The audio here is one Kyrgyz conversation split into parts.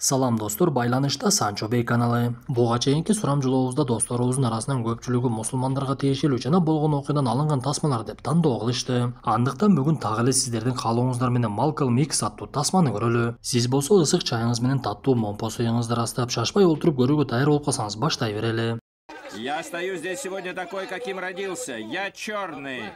Салам достор, байланышта Санчо Бей каналы. Буга чейинки сурамжылообузда досторубуздун арасынан көпчүлүгү мусулмандарга тиешелүү жана болгон окуядан алынган тасмалар деп тандоо кылышты. Андыктан бүгүн так эле сиздердин каалооңуздар менен Малкольм X аттуу тасманы көрөлү. Сиз болсо ысык чайыңыз менен таттуу момпо суюңузду ырастап, шашпай олтуруп көрүүгө даяр болуп калсаңыз баштай берели. Я стою здесь сегодня такой, каким родился. Я черный.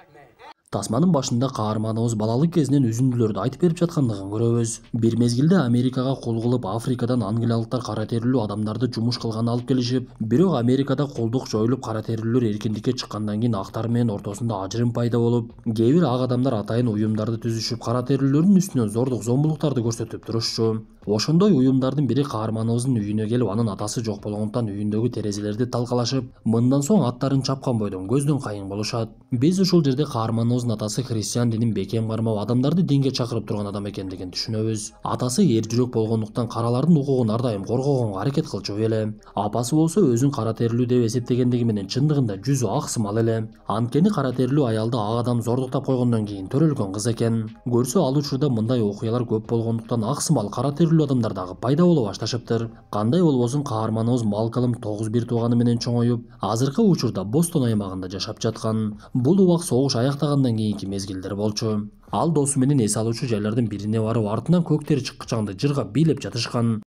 Тасманын башында каарманыбыз балалык кезинен үзүндүлөрдү айтып берип жаткандыгын көрөбүз. Бир мезгилде Америкага кол кылып, Африкадан англиялыктар кара терилүү адамдарды жумуш кылганы алып келишип, бирок Америкада колдук жоюлуп кара терилүүлөр эркиндикке чыккандан кийин актар менен ортосунда ажырым пайда болуп, кээ бир ак адамдар атайын уюмдарды түзүшүп, кара терилүүлөрдүн үстүнөн зордук зомбулуктарды көрсөтүп турушчу. Ошондой уюмдардын бири каарманыбыздын үйүнө келип, анын атасы жок болгондуктан үйүндөгү терезелерди талкалашып, мындан соң аттарын чапкан бойдон көздөн кайын болушат. Биз ушул жерде каарманыбыздын атасы христиан динин бекем кармап, адамдарды динге чакырып турган адам экендигин түшүнөбүз. Атасы эр жүрөк болгондуктан каралардын укугун ар дайым коргогонго аракет кылчу эле. Апасы болсо өзүн кара терилүү деп эсептегендиги менен чындыгында жүзү ак сымал эле. Анткени кара терилүү аялды ак адам зордуктап койгондон кийин төрөлгөн кыз экен. Көрсө ал учурда мындай окуялар көп болгондуктан ак сымал кара терилүү адамдар дагы пайда боло башташыптыр. Кандай болбосун каарманыбыз Малкольм 9-1 тууганы менен чоңоюп, азыркы учурда Бостон аймагында жашап жаткан. Бул убак согуш аяктагандан кийинки мезгилдер болчу. Ал досу менен эс алуучу жайлардын бирине барып, артынан көк тери чыккычаңды жыргап бийлеп жатышкан.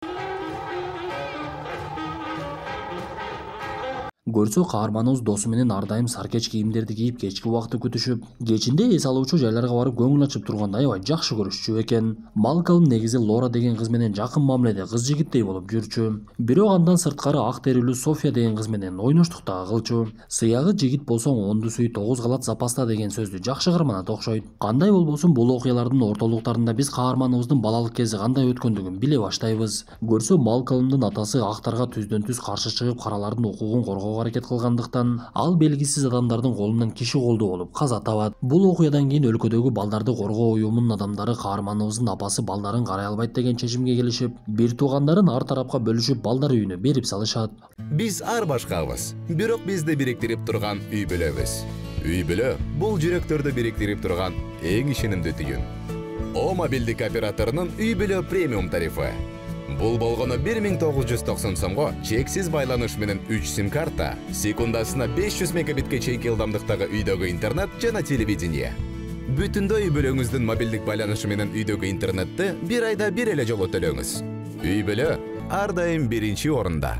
Көрсө каарманыбыз досу менен ар дайым саркеч кийимдерди кийип кечки убакты күтүшүп, кечинде эс алуучу жайларга барып көңүл ачып турганды аябай жакшы көрүшчү экен. Малкольм негизи Лора деген кыз менен жакын мамиледе кыз жигиттей болуп жүрчү. Бирок андан сырткары ак терилүү София деген кыз менен ойноштук дагы кылчу. Сыягы жигит болсоң онду сүй 9 калат запаста деген сөздү жакшы карманат окшойт. Кандай болбосун бул окуялардын ортолуктарында биз каарманыбыздын балалык кези кандай өткөндүгүн биле баштайбыз. Көрсө Малкольмдун атасы актарга түздөн түз каршы чыгып, каралардын укугун коргоого аракет кылгандыктан ал белгисиз адамдардын колунан киши колдуу болуп каза табат. Бул окуядан кийин өлкөдөгү балдарды коргоо уюмунун адамдары каарманыбыздын апасы балдарын карай албайт деген чечимге келишип, бир туугандарын ар тарапка бөлүшүп балдар үйүнө берип салышат. Биз ар башкабыз, бирок бизди бириктирип турган үй бүлөбүз. Үй бүлө бул жүрөктөрдү бириктирип турган эң ишенимдүү түйүн. О мобилдик операторунун үй бүлө премиум тарифы. Бул болгону 1990 сомго чексиз байланыш менен 3 сим карта, секундасына 500 мегабитке чейинки ылдамдыктагы үйдөгү интернет жана телевидение. Бүтүндөй үй бүлөңүздүн мобилдик байланышы менен үйдөгү интернетти бир айда бир эле жолу төлөңүз. Үй бүлө ар дайым биринчи орунда.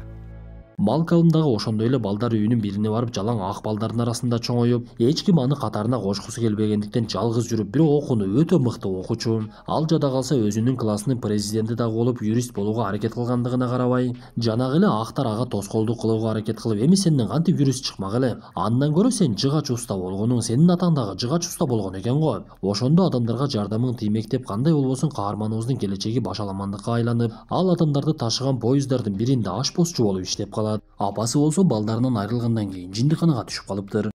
Малкольм дагы ошондой эле балдар үйүнүн бирине барып, жалаң ак балдардын арасында чоңоюп, эч ким аны катарына кошкусу келбегендиктен жалгыз жүрүп, бирок окууну өтө мыкты окучу. Ал жада калса өзүнүн классынын президенти дагы болуп, юрист болууга аракет кылгандыгына карабай, жанагы эле актар ага тоскоолдук кылууга аракет кылып, эми сенден кантип юрист чыкмак эле? Андан көрө сен жыгач уста болгонуң, сенин атаң дагы жыгач уста болгон экен го. Ошондо адамдарга жардамың тиймек деп, кандай болбосун каарманыбыздын келечеги башаламандыкка айланып, ал адамдарды ташыган поезддардын биринде ашпозчу болуп иштеп калат. Апасы болсо балдарынан айрылгандан кийин жиндиканага түшүп калыптыр.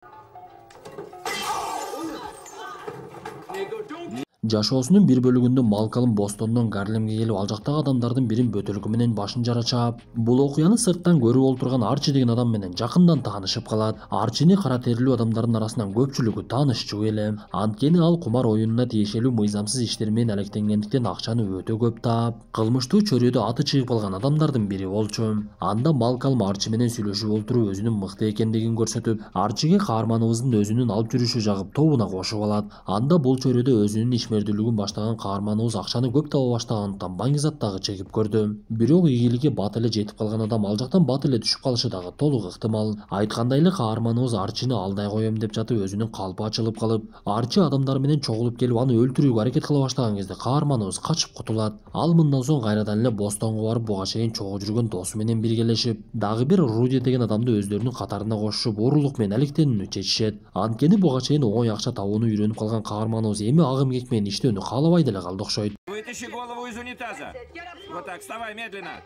Жашоосунун бир бөлүгүндө Малкольм Бостондон Гарлемге келип, ал жактагы адамдардын бирин бөтөлкү менен башын жара чаап, бул окуяны сырттан көрүп олтурган Арчи деген адам менен жакындан таанышып калат. Арчини кара терилүү адамдардын арасынан көпчүлүгү таанышчу эле. Анткени ал кумар оюнуна тиешелүү мыйзамсыз иштер менен алектенгендиктен акчаны өтө көп таап, кылмыштуу чөрөдө аты чыгып калган адамдардын бири болчу. Анда Малкольм Арчи менен сүйлөшүп олтуруп, өзүнүн мыкты экендигин көрсөтүп, Арчиге каарманыбыздын өзүнүн алып жүрүшү жагып тобуна кошуп алат. Анда бул чөрөдө өзүнүн ишмердүүлүгүн баштаган каарманыбыз акчаны көп таба баштагандыктан баңгизат дагы чегип көрдү. Бирок ийгиликке бат эле жетип калган адам ал жактан бат эле түшүп калышы дагы толук ыктымал. Айткандай эле каарманыбыз Арчини алдай коем деп жатып, өзүнүн калпы ачылып калып, Арчи адамдар менен чогулуп келип аны өлтүрүүгө аракет кыла баштаган кезде каарманыбыз качып кутулат. Ал мындан соң кайрадан эле Бостонго барып, буга чейин чогуу жүргөн досу менен биргелешип, дагы бир Руди деген адамды өздөрүнүн катарына кошушуп, уурулук менен алектенүүнү чечишет. Анткени буга чейин оңой акча табууну үйрөнүп калган каарманыбыз эми агым кек менен иштөөнү каалабай деле калды окшойт. Вытащи голову из унитаза. Вот так, вставай медленно.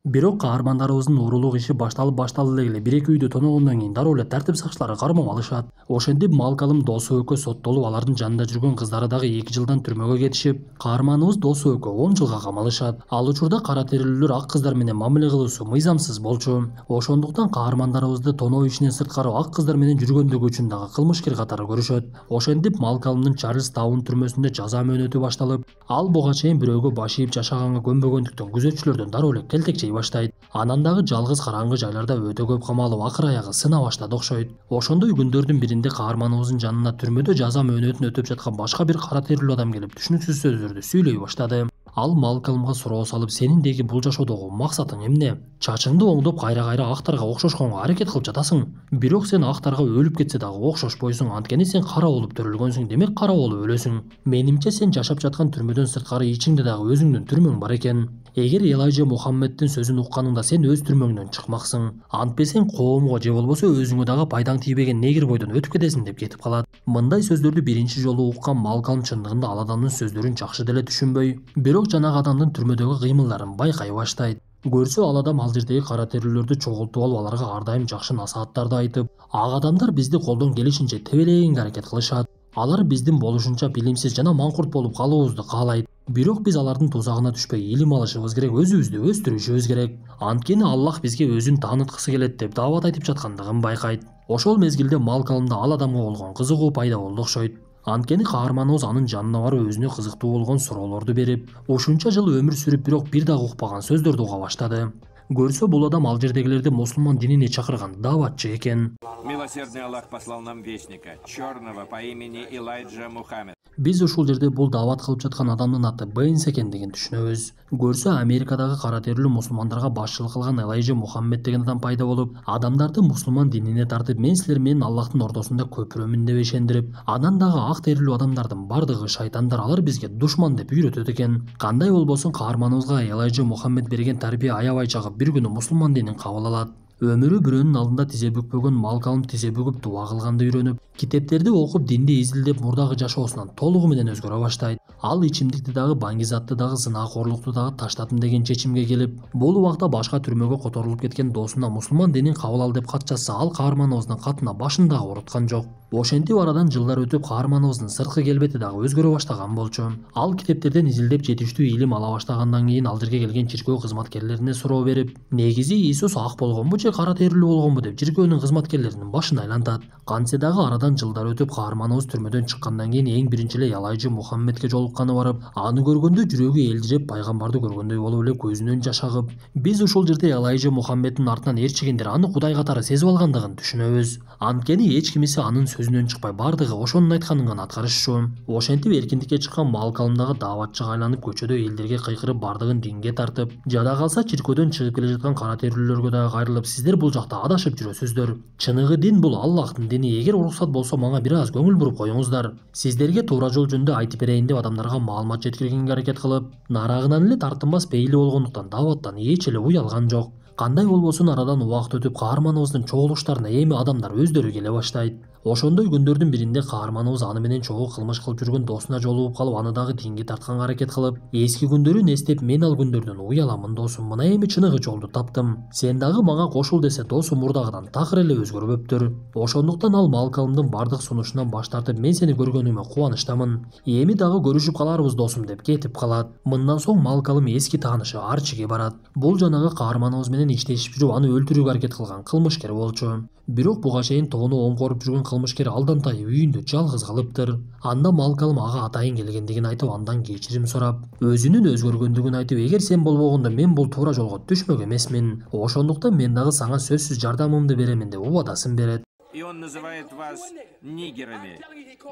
Бирок каармандарыбыздын уурулук иши башталып эле 1-2 үйдү тоногондон кийин дароо эле тартип сакчылары кармап алышат. Ошентип Малкалым досу экөө соттолуп, алардын жанында жүргөн кыздары дагы 2 жылдан түрмөгө кетишип, каарманыбыз досу экөө 10 жылга камалышат. Ал учурда кара терилүүлөр ак кыздар менен мамиле кылуусу мыйзамсыз болчу. Ошондуктан каармандарыбызды тоноо ишинен сырткары ак кыздар менен жүргөндүгү үчүн дагы кылмышкер катары көрүшөт. Ошентип Малкалымдын Чарльз Таун түрмөсүндө жаза мөөнөтү башталып, ал буга чейин бирөөгө баш ийип жашаганга көнбөгөндүктөн күзөтчүлөрдөн дароо эле келтек жей баштайт. Анан дагы жалгыз караңгы жайларда өтө көп камалып, акыр аягы сына баштады окшойт. Ошондой күндөрдүн биринде каарманыбыздын жанына түрмөдө жаза мөөнөтүн өтөп жаткан башка бир кара терилүү адам келип түшүнүксүз сөздөрдү сүйлөй баштады. Ал Малкалымга суроо салып, сенин деги бул жашоодогу максатың эмне? Чачыңды оңдоп кайра актарга окшошконго аракет кылып жатасың. Бирок сен актарга өлүп кетсе дагы окшошпойсуң, анткени сен кара болуп төрөлгөнсүң, демек кара болуп өлөсүң. Менимче сен жашап жаткан түрмөдөн сырткары ичиңде дагы өзүңдүн түрмөң бар экен. Эгер Элайджа Мухаммеддин сөзүн укканыңда сен өз түрмөңдөн чыкмаксың. Антпесең коомго же болбосо өзүңө дагы пайдаң тийбеген негр бойдон өтүп кетесиң деп кетип калат. Мындай сөздөрдү биринчи жолу уккан Малкалым чындыгында ал адамдын сөздөрүн жакшы деле түшүнбөй, бирок жанагы адамдын түрмөдөгү кыймылдарын байкай баштайт. Көрсө ал адам ал жердеги кара терилүүлөрдү чогултуп алып, аларга ар дайым жакшы насааттарды айтып, ак адамдар бизди колдон келишинче тебелегенге аракет кылышат. Алар биздин болушунча билимсиз жана маңкурт болуп калуубузду каалайт. Бирок биз алардын тузагына түшпөй илим алышыбыз керек, өзүбүздү өстүрүшүбүз керек. Анткени Аллах бизге өзүн тааныткысы келет деп даават айтып жаткандыгын байкайт. Ошол мезгилде Малкалымда ал адамга болгон кызыгуу пайда болду окшойт. Анткени каарманыбыз анын жанына барып өзүнө кызыктуу болгон суроолорду берип, ушунча жыл өмүр сүрүп, бирок бир дагы укпаган сөздөрдү уга баштады. Көрсө бул адам ал жердегилерди мусулман динине чакырган дааватчы экен. Милосердный Аллах послал нам вестника, черного по имени Элайджа Мухаммед. Биз ушул жерде бул даават кылып жаткан адамдын аты Бэйнс экендигин түшүнөбүз. Көрсө Америкадагы кара терилүү мусулмандарга башчылык кылган Элайджа Мухаммед деген адам пайда болуп, адамдарды мусулман динине тартып, мен силер менен Аллахтын ортосунда көпүрөмүн деп ишендирип, анан дагы ак терилүү адамдардын бардыгы шайтандар, алар бизге душман деп үйрөтөт экен. Кандай болбосун каарманыбызга Элайджа Мухаммед берген тарбия аябай жагып, бир күнү мусулман динин кабыл алат. Өмүрү бирөөнүн алдында тизе бүкпөгөн Малкалым тизе бүгүп дуа кылганды үйрөнүп, китептерди окуп, динди изилдеп, мурдагы жашоосунан толугу менен өзгөрө баштайт. Ал ичимдикти дагы, баңгизатты дагы, зынакорлукту дагы таштатым деген чечимге келип, бул убакта башка түрмөгө которулуп кеткен досуна мусулман динин кабыл ал деп кат жазса, ал каарманыбыздын катына башын дагы уруткан жок. Ошентип арадан жылдар өтүп, каарманыбыздын сырткы келбети дагы өзгөрө баштаган болчу. Ал китептерден изилдеп жетиштүү илим ала баштагандан кийин ал жерге келген чиркөө кызматкерлерине суроо берип, негизи Иисус ак болгонбу же кара терилүү болгонбу деп чиркөөнүн кызматкерлеринин башын айлантат. Кантсе дагы арадан жылдар өтүп, каарманыбыз түрмөдөн чыккандан кийин эң биринчи эле Элайджа Мухаммедке жолукканы барып, аны көргөндө жүрөгү элжиреп, пайгамбарды көргөндөй болуп эле көзүнөн жаш агып, биз ушул жерде Элайджа Мухаммеддин артынан ээрчигендер аны Кудай катары сезип алгандыгын түшүнөбүз. Анткени эч кимиси анын сөзүнөн чыкпай, бардыгы ошонун айтканын гана аткарышчу. Ошентип эркиндикке чыккан Малкалымдагы дааватчыга айланып, көчөдө элдерге кыйкырып, бардыгын динге тартып, жада калса чиркөөдөн чыгып келе жаткан кара терилүүлөргө дагы кайрылып, сиздер бул жакта адашып жүрөсүздөр. Чыныгы дин бул Аллахтын дини. Эгер уруксат болсо, мага бир аз көңүл буруп коюңуздар. Сиздерге туура жол жөнүндө айтып берейин деп адамдарга маалымат жеткиргенге аракет кылып, нарагынан эле тартынбас пейили болгондуктан дааваттан эч эле уялган жок. Кандай болбосун арадан убакыт өтүп, каарманыбыздын чогулуштарына эми адамдар өздөрү келе баштайт. Ошондой күндөрдүн биринде каарманыбыз аны менен чогуу кылмыш кылып жүргөн досуна жолугуп калып, аны дагы динге тартканга аракет кылып, эски күндөрүн эстеп, мен ал күндөрдөн уяламын досум, мына эми чыныгы жолду таптым. Сен дагы мага кошул десе, досу мурдагыдан такыр эле өзгөрбөптүр. Ошондуктан ал Малкалымдын бардык сунушунан баш тартып, мен сени көргөнүмө кубанычтамын. Эми дагы көрүшүп каларбыз досум деп кетип калат. Мындан соң Малкалым эски таанышы Арчиге барат. Бул жанагы каарманыбыз менен иштешип жүрүп, аны өлтүрүүгө аракет кылган кылмышкер болчу. Бирок буга чейин тоону оңгоруп жүргөн кылмышкер алдан тайып үйүндө жалгыз калыптыр. Анда Малкалым ага атайын келгендигин айтып, андан кечирим сурап, өзүнүн өзгөргөндүгүн айтып, эгер сен болбогондо мен бул туура жолго түшмөк эмесмин. Ошондуктан мен дагы сага сөзсүз жардамымды беремин деп убадасын берет. И он называет вас нигерами.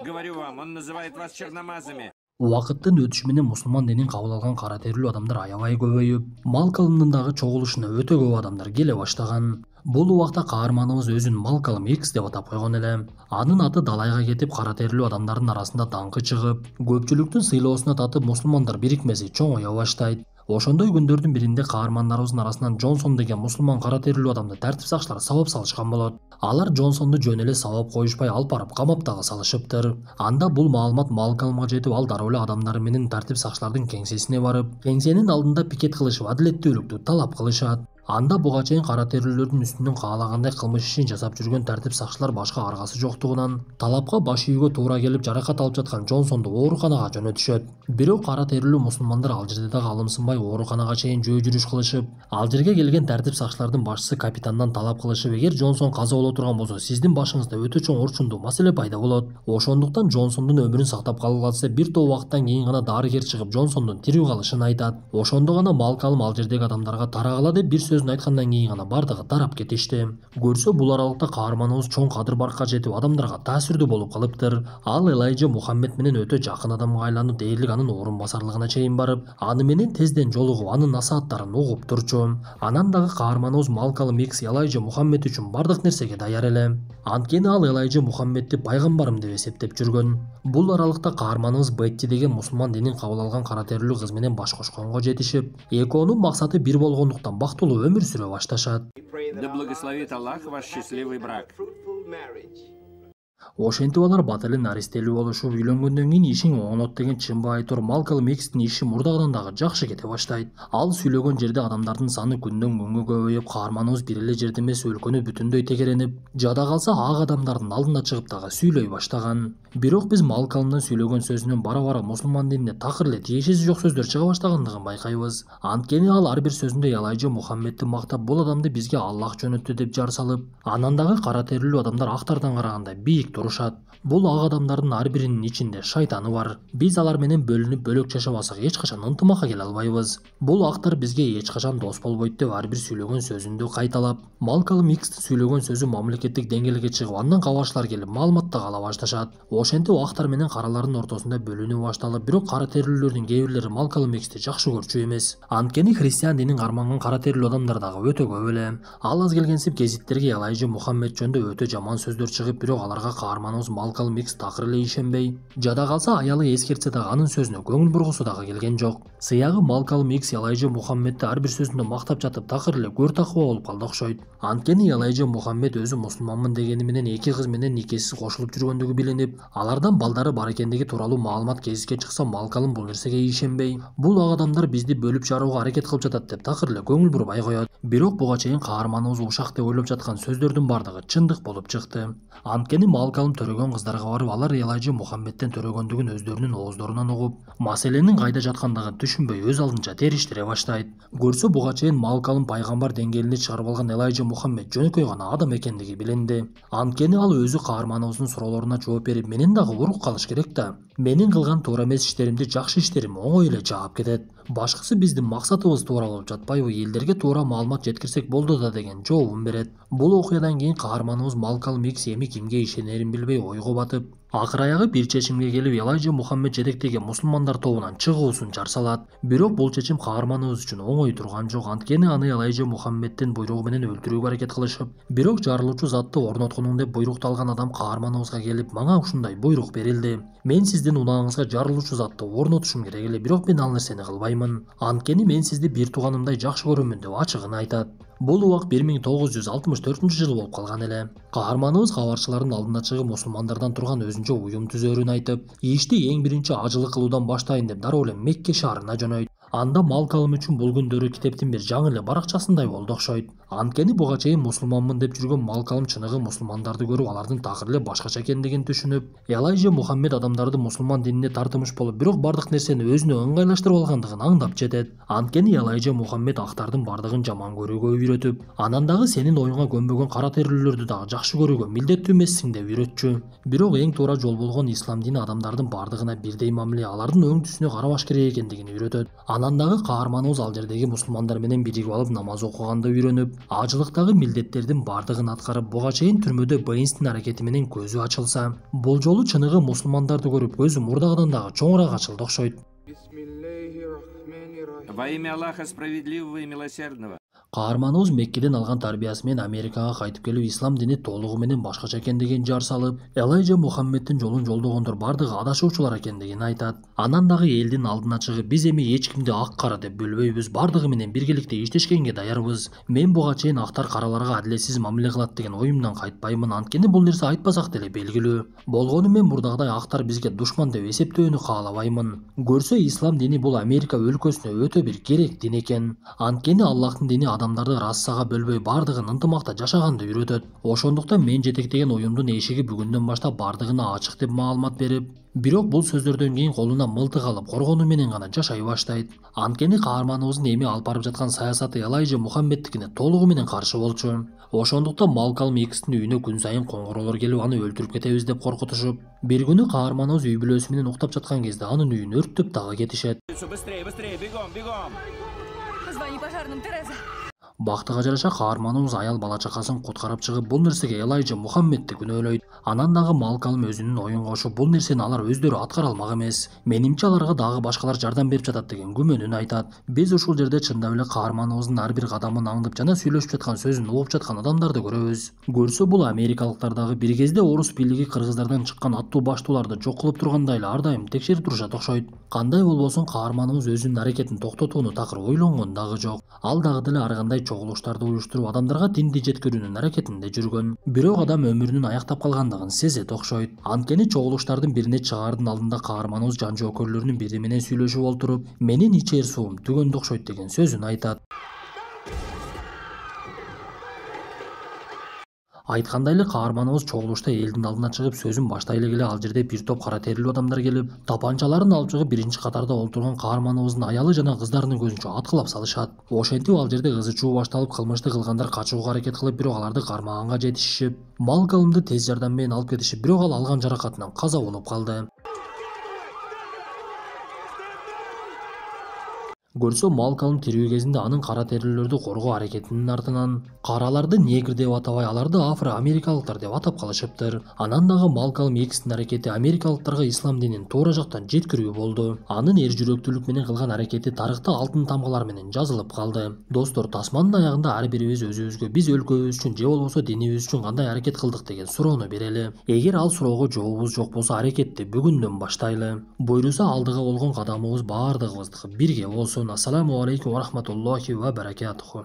Говорю вам, он называет вас черномазами. Убакыттын өтүшү менен мусулман динин кабыл алган кара терилүү адамдар аябай көбөйүп, Малкалымдын дагы чогулушуна өтө көп адамдар келе баштаган. Бул убакта каарманыбыз өзүн Малкалым X деп атап койгон эле. Анын аты далайга кетип, кара терилүү адамдардын арасында даңкы чыгып, көпчүлүктүн сыйлоосуна татып, мусулмандар бирикмеси чоңоё баштайт. Ошондой күндөрдүн биринде каармандарыбыздын арасынан Джонсон деген мусулман кара терилүү адамды тартип сакчылары сабап салышкан болот. Алар Джонсонду жөн эле сабап коюшпай алып барып камап дагы салышыптыр. Анда бул маалымат Малкалымга жетип, ал дароо эле адамдары менен тартип сакчылардын кеңсесине барып, кеңсенин алдында пикет кылышып, адилеттүүлүктү талап кылышат. Анда буга чейин кара терилүүлөрдүн үстүнөн каалагандай кылмыш ишин жасап жүргөн тартип сакчылар башка аргасы жоктугунан талапка баш ийүүгө туура келип жаракат алып жаткан Джонсонду ооруканага жөнөтүшөт. Бирок кара терилүү мусулмандар ал жерде дагы алымсынбай ооруканага чейин жөө жүрүш кылышып, ал жерге келген тартип сакчылардын башчысы капитандан талап кылышып, эгер Джонсон каза боло турган болсо, сиздин башыңызда өтө чоң орчундуу маселе пайда болот. Ошондуктан Джонсондун өмүрүн сактап калгыла бир топ убакыттан кийин гана дарыгер чыгып Джонсондун тирүү калышын айтат. Ошондо гана Малкалым ал жердеги адамдарга тарагыла деп бир сөзүн айткандан кийин гана бардыгы тарап кетишти. Көрсө бул аралыкта каарманыбыз чоң кадыр баркка жетип, адамдарга таасирдүү болуп калыптыр. Ал Элайджа Мухаммед менен өтө жакын адамга айланып, дээрлик анын орун басарлыгына чейин барып, аны менен тезден жолугуп, анын насааттарын угуп турчу. Анан дагы каарманыбыз Малкалым Икс Элайджа Мухаммед үчүн бардык нерсеге даяр эле. Анткени ал Элайджа Мухаммедти пайгамбарым деп эсептеп жүргөн. Бул аралыкта каарманыбыз Бетти деген мусулман динин кабыл алган кара терилүү кыз менен баш кошконго жетишип, экөөнүн максаты бир болгондуктан бактылуу өмүр сүрө башташат. Да благословит Аллах ваш счастливый брак. Ошентип алар бат эле наристелүү болушуп, үйлөнгөндөн кийин ишиң оңнот деген чынбы айтор Малкалым Икстин иши мурдагыдан дагы жакшы кете баштайт. Ал сүйлөгөн жерде адамдардын саны күндөн күнгө көбөйүп, каарманыбыз бир эле жерде эмес, өлкөнү бүтүндөй тегеренип, жада калса ак адамдардын алдына чыгып дагы сүйлөй баштаган. Бирок биз Малкалымдын сүйлөгөн сөзүнөн бара-бара мусулман динине такыр эле тиешеси жок сөздөр чыга баштагандыгын байкайбыз. Анткени ал ар бир сөзүндө Элайджа Мухаммедти мактап, бул адамды бизге Аллах жөнөттү деп жар салып, анан дагы кара терилүү адамдар актардан караганда бийик турушат. Бул ак адамдардын ар биринин ичинде шайтаны бар. Биз алар менен бөлүнүп бөлөк жашабасак эч качан ынтымакка келе албайбыз. Бул актар бизге эч качан дос болбойт деп ар бир сүйлөгөн сөзүндө кайталап, Малкалым Икстин сүйлөгөн сөзү мамлекеттик деңгээлге чыгып, андан кабарчылар келип маалымат да ала башташат. Ошентип актар менен каралардын ортосунда бөлүнүү башталып, бирок кара терилүүлөрдүн кээ бирлери Малкалым Иксти жакшы көрчү эмес. Анткени христиан динин карманган кара терилүү адамдар дагы өтө көп эле. Ал аз келгенсип гезиттерге Элайджа Мухаммед жөнүндө өтө жаман сөздөр чыгып, бирок аларга каарманыбыз Малкалым Икс такыр эле ишенбей, жада калса аялы эскертсе дагы анын сөзүнө көңүл бургусу дагы келген жок. Сыягы Малкалым Икс Элайджа Мухаммедти ар бир сөзүндө мактап жатып, такыр эле көр такыба болуп калды окшойт. Анткени Элайджа Мухаммед өзү мусулманмын дегени менен эки кыз менен никесиз кошулуп жүргөндүгү билинип, алардан балдары бар экендиги тууралуу маалымат кезикке чыкса, Малкалым бул нерсеге ишенбей, бул ак адамдар бизди бөлүп жарууга аракет кылып жатат деп такыр эле көңүл бурбай коет. Бирок буга чейин каарманыбыз ушак деп ойлоп жаткан сөздөрдүн бардыгы чындык болуп чыкты. Анткени Малкалым төрөгөн кыздарга барып, алар Элайджа Мухаммедтен төрөгөндүгүн өздөрүнүн ооздорунан угуп, маселенин кайда жаткандыгын түшүнбөй өз алдынча териштире баштайт. Көрсө буга чейин Малкалым пайгамбар деңгээлинде чыгарып алган Элайджа Мухаммед жөнөкөй гана адам экендиги билинди. Анткени ал өзү каарманыбыздын суроолоруна жооп берип, менен дагы урук калыш керек да. Менин кылган туура эмес иштеримди жакшы иштерим оңой эле жаап кетет. Башкысы биздин максатыбыз туура болуп жатпайбы, элдерге туура маалымат жеткирсек болду да деген жообун берет. Бул окуядан кийин каарманыбыз Малкалым Икс эми кимге ишенерин билбей ойго батып, акыр аягы бир чечимге келип, Элайджа Мухаммед жетектеген мусулмандар тобунан чыгуусун жар салат. Бирок бул чечим каарманыбыз үчүн оңой турган жок. Анткени аны Элайджа Мухаммеддин буйругу менен өлтүрүүгө аракет кылышып, бирок жарылуучу затты орноткунуң деп буйрукталган адам каарманыбызга келип, мага ушундай буйрук берилди. Мен сиздин унааңызга жарылуучу затты орнотушум керек эле, бирок мен ал нерсени кылбаймын. Анткени мен сизди бир тууганымдай жакшы көрөмүн деп ачыгын айтат. Бул убак 1964-жылы болуп калган эле. Каарманыбыз кабарчылардын алдына чыгып, мусулмандардан турган өзүнчө уюм түзөрүн айтып, ишти эң биринчи ажылык кылуудан баштайын деп дароо эле Мекке шаарына жөнөйт. Анда Малкалым үчүн бул күндөрү китептин бир жаңы эле баракчасындай болду окшойт. Анткени буга чейин мусулманмын деп жүргөн Малкалым чыныгы мусулмандарды көрүп, алардын такыр эле башкача экендигин түшүнүп, Элайджа Мухаммед адамдарды мусулман динине тартымыш болуп, бирок бардык нерсени өзүнө ыңгайлаштырып алгандыгын аңдап жетет. Анткени Элайджа Мухаммед актардын бардыгын жаман көрүүгө үйрөтүп, анан дагы сенин оюңа көнбөгөн кара терилүүлөрдү дагы жакшы көрүүгө милдеттүү эмессиң деп үйрөтчү. Бирок эң туура жол болгон ислам дини адамдардын бардыгына бирдей мамиле, алардын өң түсүнө карабаш керек экендигин үйрөтөт. Анан дагы каарманыбыз ал жердеги мусулмандар менен биригип алып намаз окуганды үйрөнүп, ажылыктагы милдеттердин бардыгын аткарып, буга чейин түрмөдө Бейнстин аракети менен көзү ачылса, бул жолу чыныгы мусулмандарды көрүп көзү мурдагыдан дагы чоңураак ачылды окшойт. Во имя Аллаха Справедливого и Милосердного. Каарманыбыз Меккеден алган тарбиясы менен Америкага кайтып келип, ислам дини толугу менен башкача экендигин жар салып, Элайджа Мухаммеддин жолун жолдогондор бардыгы адашуучулар экендигин айтат. Анан дагы элдин алдына чыгып, биз эми эч кимди ак кара деп бөлбөйбүз, бардыгы менен биргеликте иштешкенге даярбыз. Мен буга чейин актар караларга адилетсиз мамиле кылат деген оюмдан кайтпаймын, анткени бул нерсе айтпасак деле белгилүү. Болгону мен мурдагыдай актар бизге душман деп эсептөөнү каалабаймын. Көрсө ислам дини бул Америка өлкөсүнө өтө бир керек дин экен. Анткени Аллахтын дини адамдарды рассага бөлбөй бардыгын ынтымакта жашаганды үйрөтөт. Ошондуктан мен жетектеген оюмдун эшиги бүгүндөн баштап бардыгына ачык деп маалымат берип, бирок бул сөздөрдөн кийин колуна мылтык алып коргонуу менен гана жашай баштайт. Анткени каарманыбыздын эми алып барып жаткан саясаты Элайджа Мухаммеддикине толугу менен каршы болчу. Ошондуктан Малкалм Икстин үйүнө күн сайын коңгуроолор келип аны өлтүрүп кетебиз деп коркутушуп, бир күнү каарманыбыз үй бүлөсү менен уктап жаткан кезде анын үйүн өрттөп дагы кетишет. Быстрее, быстрее, бегом, бегом! Позвони пожарным, Тереза. Бактыга жараша каарманыбыз аял бала чакасын куткарып чыгып, бул нерсеге Элайджа Мухаммедди күнөөлөйт. Анан дагы Малкалм өзүнүн оюн кошуп, бул нерсени алар өздөрү аткара алмак эмес. Менимче аларга дагы башкалар жардам берип жатат деген күмөнүн айтат. Биз ушул жерде чындап эле каарманыбыздын ар бир кадамын аңдып жана сүйлөшүп жаткан сөзүн угуп жаткан адамдарды көрөбүз. Көрсө бул америкалыктар дагы бир кезде орус бийлиги кыргыздардан чыккан аттуу баштууларды жок кылып тургандай эле ар дайым текшерип турушат окшойт. Кандай болбосун каарманыбыз өзүнүн аракетин токтотууну такыр ойлонгон дагы жок. Ал дагы деле ар кандай чогулуштарды уюштуруп адамдарга динди жеткирүүнүн аракетинде жүргөн. Бирок адам өмүрүнүн аяктап калгандыгын сезет окшойт. Анткени чогулуштардын бирине чыгаардын алдында каарманыбыз жан жоокөрлөрүнүн бири менен сүйлөшүп олтуруп, менин ичер суум түгөндө окшойт деген сөзүн айтат. Айткандай эле каарманыбыз чогулушта элдин алдына чыгып сөзүн баштай эле ал жерде бир топ кара терилүү адамдар келип, тапанчаларын алып чыгып биринчи катарда олтурган каарманыбыздын аялы жана кыздарынын көзүнчө аткылап салышат. Ошентип ал жерде кызы чуу башталып, кылмышты кылгандар качууга аракет кылып, бирок аларды кармаганга жетишишип, Малкалмды тез жардам менен алып кетишип, бирок ал алган жаракатынан каза болуп калды. Көрсө Малкалм тирүү кезинде анын кара терилүүлөрдү коргоо аракетинин артынан караларды негр деп атабай, аларды афро-америкалыктар деп атап калышыптыр. Анан дагы Малкалм Икстин аракети америкалыктарга ислам динин туура жактан жеткирүү болду. Анын эр жүрөктүүлүк менен кылган аракети тарыхта алтын тамгалар менен жазылып калды. Достор, тасманын аягында ар бирибиз өзүбүзгө биз өлкөбүз үчүн же болбосо динибиз үчүн кандай аракет кылдык деген суроону берели. Эгер ал суроого жообубуз жок болсо, аракетти бүгүндөн баштайлы. Буйруса алдыга болгон кадамыбыз баардыгыбыздыкы бирге болсун. Ассаламу алейкум ва рахматуллахи ва баракатуху.